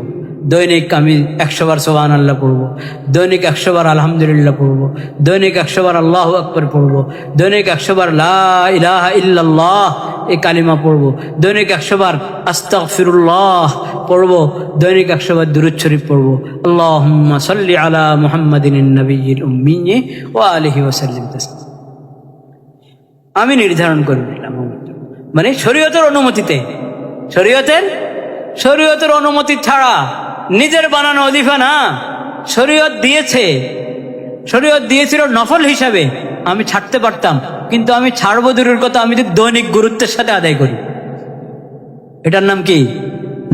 দৈনিক আমি 100 বার সুবহানাল্লাহ পড়বো, দৈনিক 100 বার আলহামদুলিল্লাহ পড়বো, দৈনিক 100 বার আল্লাহু আকবার পড়বো, দৈনিক 100 বার লা ইলাহা ইল্লাল্লাহ এই কালিমা পড়বো, দৈনিক 100 বার আস্তাগফিরুল্লাহ পড়বো, দৈনিক 100 বার দুরূদ শরীফ পড়বো। আল্লাহুম্মা সাল্লি আলা মুহাম্মাদিন নবিয়্যিল উম্মি ওয়া আলিহি ওয়া সাল্লিম তাসলিমা। আমি নির্ধারণ করে নিলাম, মানে শরীয়তের অনুমতিতে, শরীয়তের অনুমতি ছাড়া নিজের বানানো ওজিফা না, শরীয়ত দিয়েছিল নফল হিসাবে, আমি ছাড়তে পারতাম, কিন্তু আমি ছাড়বো দূরের কথা, আমি যদি দৈনিক গুরুত্বের সাথে আদায় করি। এটার নাম কি?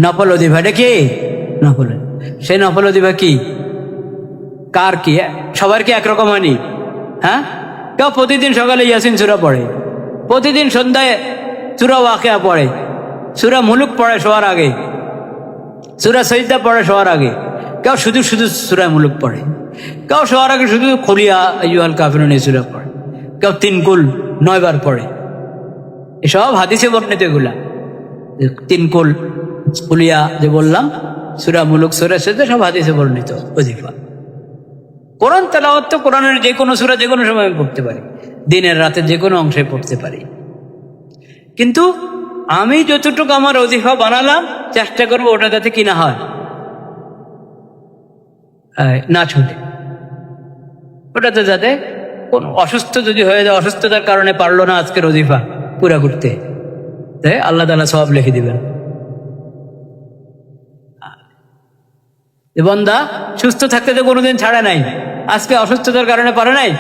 নফল ওজিফা। এটা কি? নফল। সেই নফল ওজিফা কি? কার কি? সবার কি একরকম হয়নি? হ্যাঁ, কেউ প্রতিদিন সকালে ইয়াসিন সূরা পড়ে, প্রতিদিন সন্ধ্যায় সূরা ওয়াকিয়া পড়ে, সূরা মুলুক পড়ে শোয়ার আগে, সূরা সাজদা পড়ে শোয়ার আগে, কেউ শুধু শুধু সূরা মুলুক পড়ে, কেউ শোয়ার আগে শুধু কুলিয়া আইয়ুহাল কাফিরুন এই সূরা পড়ে, কেউ 3 কুল 9 বার পড়ে। এসব হাদিসে বর্ণিত, এগুলা 3 কুল কুলিয়া যে বললাম, সূরা মুলুক, সূরা সাজদা সব হাদিসে বর্ণিত ওজিফা। কোরআন তেলাওয়াত তো কোরআনের যে কোনো সূরা যে কোনো সময় আমি পড়তে পারি, দিনের রাতে যে কোনো অংশে পড়তে পারি। কিন্তু আমি যতটুকু আমার ওজিফা বানালাম চেষ্টা করবো ওটা যাতে কি না হয়, না ছুটে, ওটাতে যাতে কোন অসুস্থ যদি হয়ে যায়, অসুস্থতার কারণে পারলো না আজকের ওজিফা পুরা করতে, তাই আল্লাহ তাআলা সওয়াব লিখে দিবেন। বান্দা সুস্থ থাকতে তো কোনোদিন ছাড়ে নাই, আজকে অসুস্থতার কারণে পারে নাই,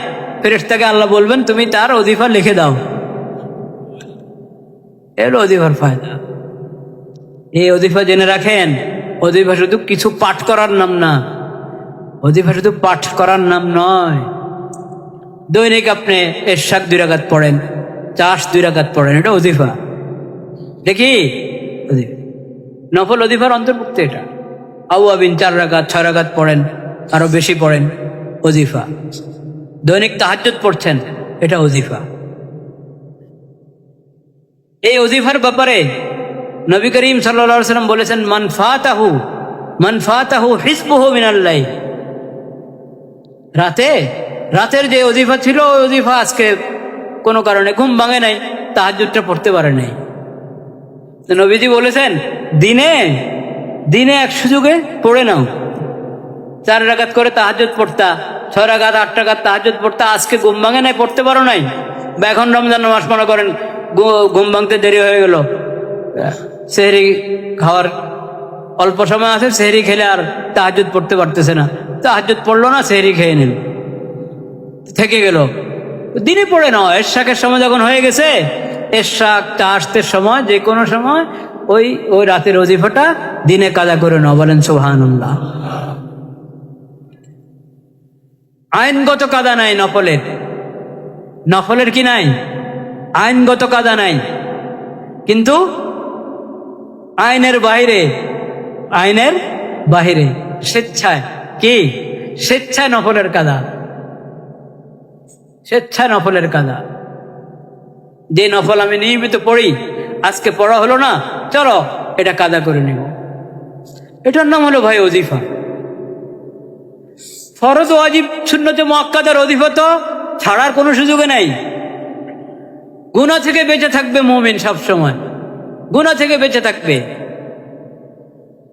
ফেরেশতাকে আল্লাহ বলবেন তুমি তার ওজিফা লিখে দাও। এর ওজিফার ফায়দা। এই ওজিফা জেনে রাখেন, ওজিফা শুধু কিছু পাঠ করার নাম না, ওজিফা শুধু পাঠ করার নাম নয়। দৈনিক আপনি এরশাদ 2 রাকাত পড়েন, চাষ 2 রাকাত পড়েন, এটা ওজিফা। দেখি নফল ওজিফার অন্তর্ভুক্ত এটা। আউয়াবিন 4 রাকাত 6 রাকাত পড়েন, আরো বেশি পড়েন, ওজিফা। দৈনিক তাহাজ্জুদ পড়ছেন, এটা ওজিফা। এই ওজিফার ব্যাপারে নবী করিম সাল্লাল্লাহু আলাইহি ওয়াসাল্লাম বলেছেন, মান ফাতাহু হিজবুহু মিনাল-লাইল। রাতের যে ওজিফা ছিল, ওই ওজিফা আজকে কোনো কারণে ঘুম ভাঙে নাই, তাহাজ্জুদটা পড়তে পারে নাই। নবীজি বলেছেন দিনে এক সুযোগে পড়ে নাও। 4 রাকাত করে তাহাজ্জুদ পড়তা, 6 রাকাত 8 রাকাত তাহাজ্জুদ পড়তা, আজকে ঘুম ভাঙে নাই, পড়তে পারো নাই, বা এখন রমজান মাস মনে করেন ঘুম ভাঙতে দেরি হয়ে গেল, সেহরি খাওয়ার অল্প সময় আছে, সেহরি খেলে আর তাহাজ্জুদ পড়তে পারতেছে না, তাহাজ্জুদ পড়লো না, সেহরি খেয়ে নিল, থেকে গেল। দিনে পড়ে নাও, এরশাকের সময় যখন হয়ে গেছে, এরশাক তাহাজ্জুদের সময় যে কোনো সময় ওই রাতের ওজিফাটা দিনে কাজা করে নাও। বলেন সুবহানাল্লাহ। আইনগত কাদা নাই নফলের কি নাই? আইনগত কাদা নাই, কিন্তু আইনের বাহিরে স্বেচ্ছায় নফলের কাদা, যে নফল আমি নিয়মিত পড়ি, আজকে পড়া হলো না, চলো এটা কাদা করে নিব, এটার নাম হলো ভাই ওজিফা। ফরজ ওয়াজিব সুন্নতে মুআক্কাদার ওজিফা তো ছাড়ার কোনো সুযোগে নাই। গুনাহ থেকে বেঁচে থাকবে মুমিন, সব সময় গুনাহ থেকে বেঁচে থাকবে,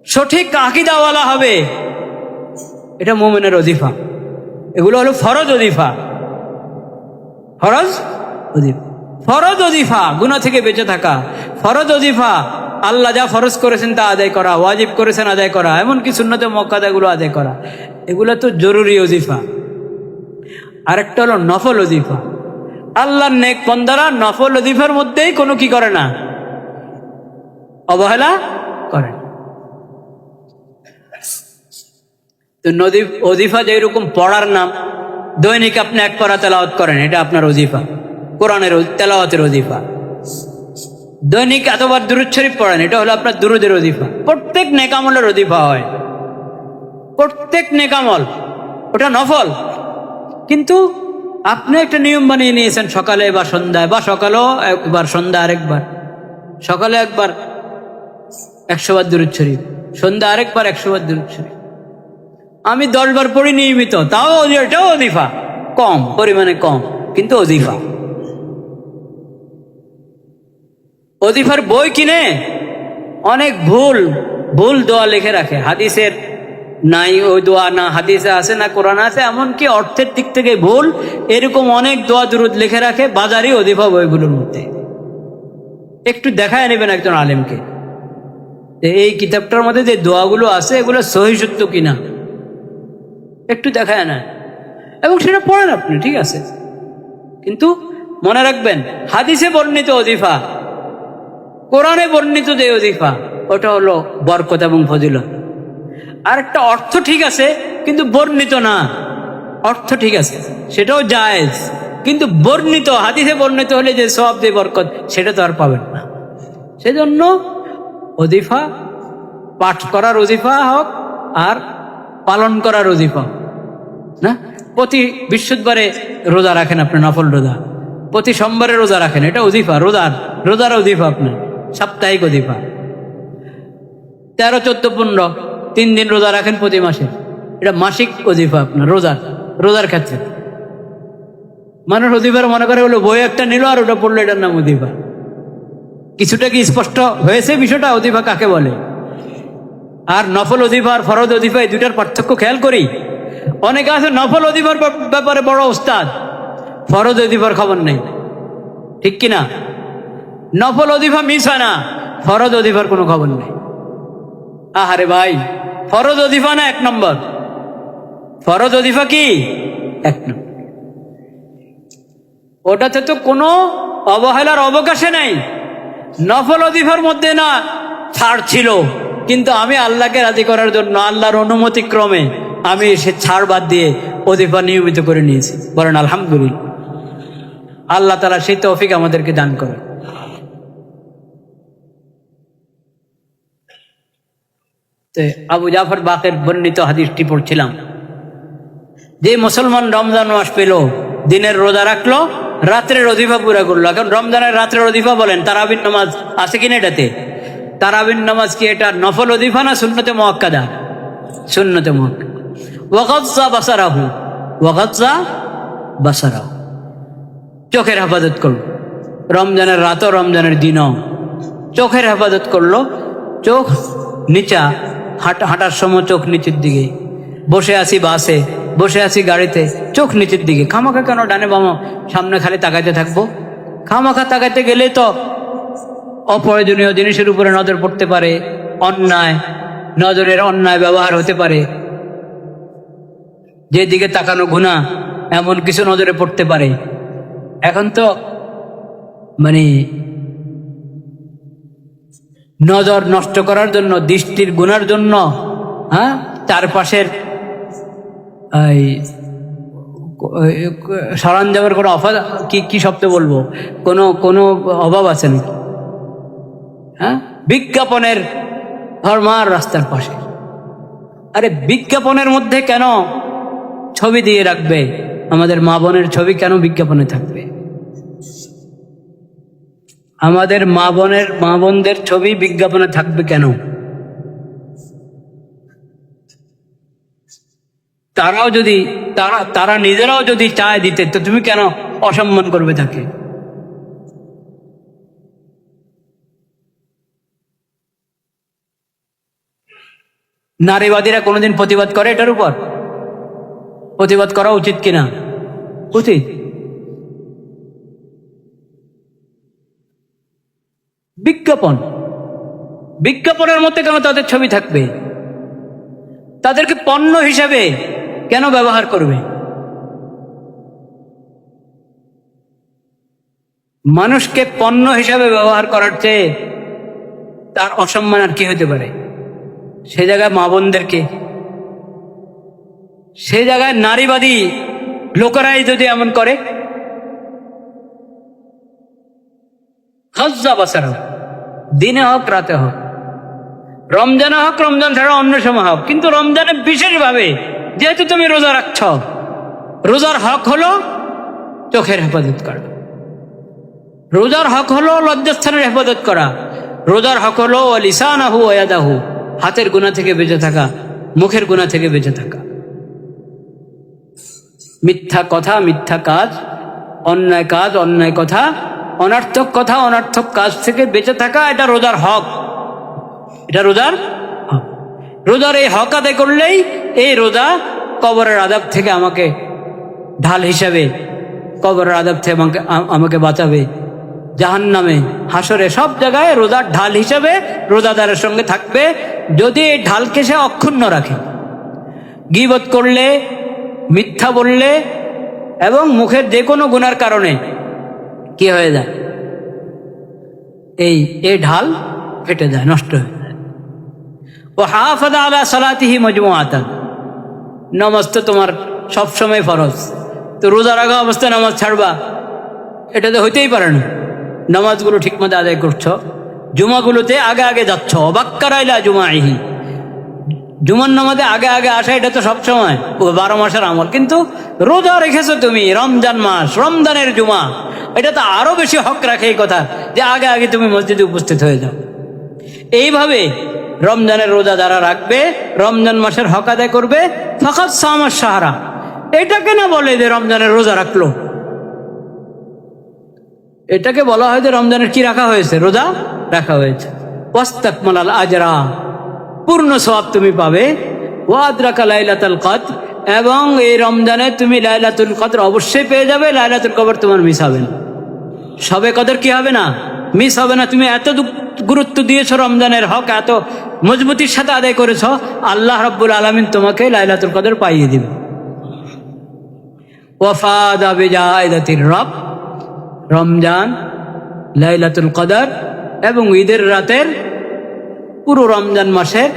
সঠিক আকীদাওয়ালা হবে, এটা মুমিনের ওজিফা। এগুলো হলো ফরজ ওজিফা, ফরজ ওজিফা গুনাহ থেকে বেঁচে থাকা, ফরজ ওজিফা আল্লাহ যা ফরজ করেছেন তা আদায় করা, ওয়াজিব করেছেন আদায় করা, এমনকি সুন্নতে মুআক্কাদা গুলো আদায় করা, এগুলো তো জরুরি ওজিফা। আরেকটা হলো নফল ওজিফা। আল্লাহর নেক বান্দারা নফল ওজিফার মধ্যেই কোনো কি করে না, অবহেলা করে। তো ওজিফা যেরকম পড়ার নাম, দৈনিক আপনি 1 পারা তেলাওয়াত করেন, এটা আপনার ওজিফা, কোরআনের তেলাওয়াতের ওজিফা। দৈনিক এতবার দুরূদ শরীফ পড়েন, এটা হলো আপনার দুরূদের ওজিফা। প্রত্যেক নেক আমলের ওজিফা হয়, প্রত্যেক নেক আমল, ওটা নফল। কিন্তু আপনি একটা নিয়ম বানিয়ে নিয়েছেন, সকালে বা সন্ধ্যায়, বা সকালেও একবার, সন্ধ্যা আরেকবার, সকালে একবার 100 বার দুরূদ শরীফ, সন্ধ্যা আরেকবার 100 বার দুরূদ শরীফ। আমি 10 বার পড়ি নিয়মিত, তাও এটাও ওজিফা, কম পরিমাণে, কম, কিন্তু ওজিফা। ওজিফার বই কিনে অনেক ভুল দোয়া লিখে রাখে, হাদিসের নাই ওই দোয়া, না হাদিসে আছে না কোরআন আছে, এমনকি অর্থের দিক থেকে ভুল, এরকম অনেক দোয়া দুরূদ লিখে রাখে বাজারি ওজিফা বইগুলোর মধ্যে। একটু দেখায় নেবেন একজন আলেমকে, এই কিতাবটার মধ্যে যে দোয়াগুলো আছে এগুলো সহিহ সত্য কিনা, একটু দেখায় না, এবং সেটা পড়েন আপনি, ঠিক আছে। কিন্তু মনে রাখবেন, হাদিসে বর্ণিত ওজিফা, কোরআনে বর্ণিত যে ওজিফা, ওটা হলো বরকত এবং ফজিলত। আর একটা অর্থ ঠিক আছে কিন্তু বর্ণিত না, অর্থ ঠিক আছে সেটাও জায়েজ, কিন্তু বর্ণিত, হাদিসে বর্ণিত হলে যে সওয়াব, যে বরকত, সেটা তো আর পাবেন না। সেজন্য ওজিফা পাঠ করার ওজিফা হোক আর পালন করার ওজিফা, না? প্রতি বৃহস্পতিবারে রোজা রাখেন আপনি, নফল রোজা, প্রতি সোমবারে রোজা রাখেন, এটা ওজিফা, রোজার ওজিফা আপনার, সাপ্তাহিক ওজিফা। 13, 14, 15 3 দিন রোজা রাখেন প্রতি মাসে, এটা মাসিক ওজিফা আপনার, রোজার ক্ষেত্রে। মানুষ ওজিফার মনে করে হলো বই একটা নিল আর ওটা পড়লো, এটার নাম ওজিফা। কিছুটা কি স্পষ্ট হয়েছে বিষয়টা, ওজিফা কাকে বলে? আর নফল ওজিফা আর ফরজ ওজিফা, এই দুটার পার্থক্য খেয়াল করি। অনেকে আছে নফল ওজিফার ব্যাপারে বড় ওস্তাদ, ফরজ ওজিফার খবর নেই, ঠিক কিনা? নফল ওজিফা মিস হয় না, ফরজ ওজিফার কোনো খবর নেই। আহারে ভাই, ফরজ ওজিফা না 1 নম্বর, ফরজ ওজিফা কি 1 নম্বর, ওটাতে তো কোনো অবহেলার অবকাশে নাই। নফল ওজিফার মধ্যে না ছাড় ছিল, কিন্তু আমি আল্লাহকে রাজি করার জন্য আল্লাহর অনুমতি ক্রমে আমি সে ছাড় বাদ দিয়ে ওজিফা নিয়মিত করে নিয়েছি। বলেন আলহামদুলিল্লাহ। আল্লাহ তাআলা সেই তৌফিক আমাদেরকে দান করে। তো আবু জাফর বাকের বর্ণিত হাদিসটি পড়ছিলাম, যে মুসলমান রমজান মাস পেল, দিনের রোজা রাখলো, রাত্রের ওজিফা পুরা করলো। এখন রমজানের রাত্রের ওজিফা বলেন, তারাবির নামাজ আছে কিনা এটাতে? তারাবির নামাজ কি এটা নফল ওজিফা না সুন্নতে মুআক্কাদা? সুন্নতে মুআক্কাদা। ওয়াগাজ্জা বাসারাহু, চোখের হেফাজত করলো। রমজানের রাতও রমজানের দিনও চোখের হেফাজত করলো। চোখ নিচা, হাঁটার সময় চোখ নিচের দিকে, বসে আছি বাসে, বসে আছি গাড়িতে, চোখ নিচের দিকে। খামাখা কেন ডানে বামা সামনে খালি তাকাইতে থাকবো? খামাখা তাকাইতে গেলে তো অপ্রয়োজনীয় জিনিসের উপরে নজর পড়তে পারে, নজরের অন্যায় ব্যবহার হতে পারে, যেদিকে তাকানো গুনাহ এমন কিছু নজরে পড়তে পারে। এখন তো মানে নজর নষ্ট করার জন্য, দৃষ্টির গুনার জন্য, চারপাশের সরঞ্জামের কোনো কি শব্দ বলবো, কোনো অভাব আছে নাকি? বিজ্ঞাপনের ধর্মার রাস্তার পাশে, আরে বিজ্ঞাপনের মধ্যে কেন ছবি দিয়ে রাখবে? আমাদের মা বোনের ছবি কেন বিজ্ঞাপনে থাকবে? আমাদের মা বোনদের ছবি বিজ্ঞাপনে থাকবে কেন? তারা নিজেরাও যদি চায় দিতে, তো তুমি কেন অসম্মান করবে তাকে? নারীবাদীরা কোনোদিন প্রতিবাদ করে এটার উপর? প্রতিবাদ করা উচিত কিনা? উচিত। বিজ্ঞাপনের মধ্যে কেন তাদের ছবি থাকবে? তাদেরকে পণ্য হিসাবে কেন ব্যবহার করবে? মানুষকে পণ্য হিসাবে ব্যবহার করার চেয়ে তার অসম্মান আর কি হতে পারে? সে জায়গায় মা বোনদেরকে, সে জায়গায় নারীবাদী লোকেরাই যদি এমন করে, হাজ্জা বাসারা, দিনে হোক রাতে হোক, রমজানে হোক, রমজান ছাড়া অন্য সময় হোক, কিন্তু রমজানে বিশেষভাবে, যেহেতু তুমি রোজা রাখছ, রোজার হক হলো চোখের হেফাজত করা, রোজার হক হলো লজ্জাস্থানের হেফাজত করা, রোজার হক হলো লিসানাহু ওয়া ইয়াদাহু, হাতের গুনাহ থেকে বেঁচে থাকা, মুখের গুনাহ থেকে বেঁচে থাকা, মিথ্যা কথা, মিথ্যা কাজ, অন্যায় কাজ, অন্যায় কথা, অনর্থক কথা, অনর্থক কাজ থেকে বেঁচে থাকা, এটা রোজার হক। এটা রোজার হক। রোজার এই হক আদায় করলেই এই রোজা কবরের আযাব থেকে আমাকে ঢাল হিসাবে, কবরের আযাব থেকে আমাকে বাঁচাবে, জাহান্নামে, হাসরে, সব জায়গায় রোজার ঢাল হিসাবে রোজাদারের সঙ্গে থাকবে, যদি এই ঢালকে সে অক্ষুণ্ণ রাখে। গীবত করলে, মিথ্যা বললে এবং মুখের যে কোনো গুনার কারণে কি হয়ে যায়? এই ঢাল ফেটে যায়, নষ্ট হয়ে যায়। ও হাফাযা আলা সালাতিহি মাজমুআতান, নামাজ তো তোমার সবসময় ফরজ, তো রোজা রাখা অবস্থায় নামাজ ছাড়বা, এটা তো হইতেই পারে না। নামাজগুলো ঠিকমতো আদায় করছো, জুমাগুলোতে আগে আগে যাচ্ছ, অবাক্কারাইলা জুমাইহি, জুমার নামাজে আগে আগে আসা এটা তো সবসময় 12 মাসের আমল, কিন্তু রোজা রেখেছো তুমি রমজান মাস, রমজানের জুমা, এটা তো আরো বেশি হক রাখে এই কথা যে আগে আগে তুমি মসজিদে উপস্থিত হয়ে যাও। এইভাবে রমজানের রোজা যারা রাখবে, রমজান মাসের হক আদায় করবে, ফাকাত সামাস সাহারা, এটাকে না বলে যে রমজানের রোজা রাখলো, এটাকে বলা হয় যে রমজানের কি রাখা হয়েছে, রোজা রাখা হয়েছে। ওয়াস্তাকমালাল আজরা, পূর্ণ সওয়াব তুমি পাবে। ওয়াদরাকা লাইলাতুল কদর, এবং এই রমজানে তুমি লাইলাতুল কদর অবশ্যই পেয়ে যাবে, লাইলাতুল কদর তোমার মিস হবে না, সবে কদর কি হবে না, মিস হবে না। তুমি এত গুরুত্ব দিয়েছো রমজানের হক, এত মজবুতির সাথে আদায় করেছো, আল্লাহ রাব্বুল আলামিন তোমাকে লাইলাতুল কদর পাইয়ে দিবে। ওয়াফাদা বিজাইদাতির রব, রমজান, লাইলাতুল কদর এবং ঈদের রাতের পুরো রমজান মাসের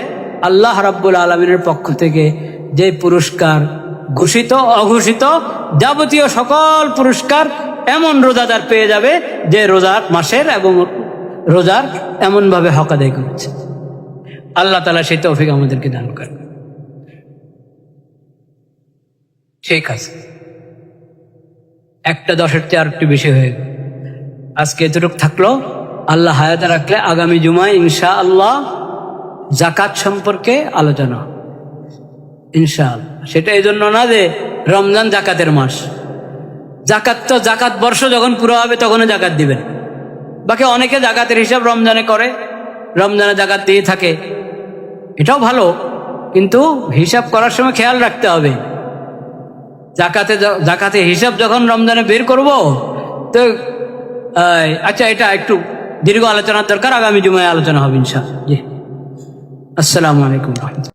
আল্লাহ রাব্বুল আলামিনের পক্ষ থেকে যে পুরস্কার, ঘোষিত অঘোষিত যাবতীয় সকল পুরস্কার এমন রোজাদার পেয়ে যাবে যে রোজার মাসের এবং রোজার এমনভাবে হক আদায় করেছে। আল্লাহ তাআলা সেই তৌফিক আমাদেরকে দান করেন। ঠিক আছে, 1:10 চেয়ে আরেকটু বেশি হয়ে গেল। আজকে এতটুকু থাকলো, আল্লাহ হায়াতে রাখলে আগামী জুমায় ইনশাআল্লাহ জাকাত সম্পর্কে আলোচনা, ইনশাআল্লাহ। সেটা এই জন্য না যে রমজান জাকাতের মাস, জাকাত তো জাকাত বর্ষ যখন পুরো হবে তখনও জাকাত দিবেন। বাকি অনেকে জাকাতের হিসাব রমজানে করে, রমজানে জাকাত দিয়ে থাকে, এটাও ভালো, কিন্তু হিসাব করার সময় খেয়াল রাখতে হবে। জাকাতে হিসাব যখন রমজানে বের করব তো আচ্ছা, এটা একটু দীর্ঘ আলোচনার দরকার, আগামী জুমায় আলোচনা হবে ইনশাআল্লাহ। জি, আসসালামু আলাইকুম।